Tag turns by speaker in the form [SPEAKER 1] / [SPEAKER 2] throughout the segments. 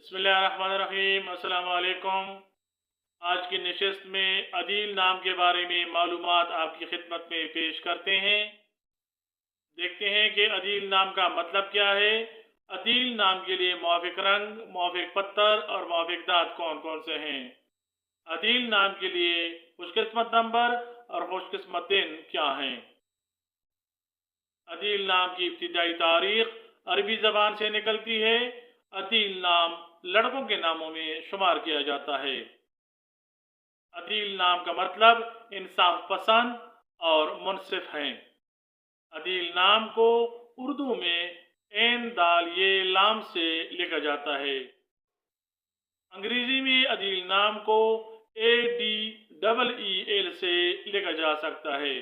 [SPEAKER 1] बिस्मिल्लाहिर्रहमानिर्रहीम। अस्सलाम वालेकुम। आज की नशिस्त में अदील नाम के बारे में मालूमात आपकी खिदमत में पेश करते हैं। देखते हैं कि अदील नाम का मतलब क्या है। अदील नाम के लिए मुआफ़िक रंग, मुआफ़िक पत्थर और मुआफ़िक दाँत कौन कौन से हैं। अदील नाम के लिए खुशकिस्मत नंबर और खुशकिस्मत दिन क्या हैं। अदील नाम की इब्तिदाई तारीख अरबी ज़बान से निकलती है। अदील नाम लड़कों के नामों में शुमार किया जाता है। अदील नाम का मतलब इंसाफ पसंद और मुनसिफ हैं। अदील नाम को उर्दू में एन दाल ये लाम से लिखा जाता है। अंग्रेजी में अदील नाम को ADEEL से लिखा जा सकता है।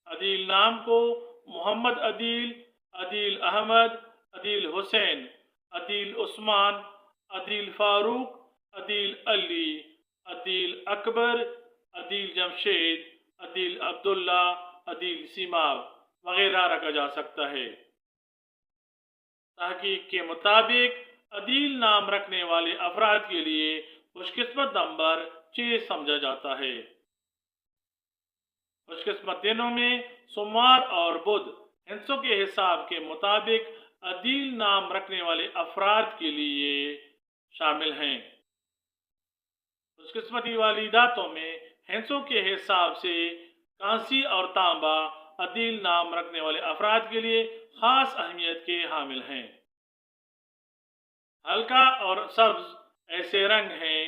[SPEAKER 1] अदील नाम को मोहम्मद अदील, अदील अहमद, अदील हुसैन, अदील उस्मान, अदील फारूक, अदील अली, अदील अकबर, अदील जमशेद, अदील अब्दुल्ला, अदील सीमाब वगैरह रखा जा सकता है। तहकीक के मुताबिक अदील नाम रखने वाले अफराद के लिए खुशकिस्मत नंबर 6 समझा जाता है। खुशकिस्मत दिनों में सोमवार और बुध हिंसों के हिसाब के मुताबिक अदील नाम रखने वाले अफराद के लिए शामिल हैं। खुशकिस्मती वाली दातों में हिंसों के हिसाब से कांसी और तांबा अदील नाम रखने वाले अफराद के लिए खास अहमियत के हामिल हैं। हल्का और सब्ज ऐसे रंग हैं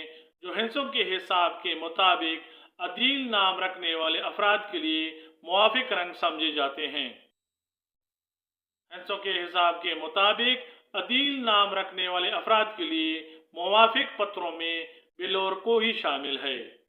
[SPEAKER 1] जो हिंसों के हिसाब के मुताबिक अदील नाम रखने वाले अफराद के लिए मुआफिक रंग समझे जाते हैं। हिंसों के हिसाब के मुताबिक अदील नाम रखने वाले अफराद के लिए मुआफिक पत्रों में बिलोर को ही शामिल है।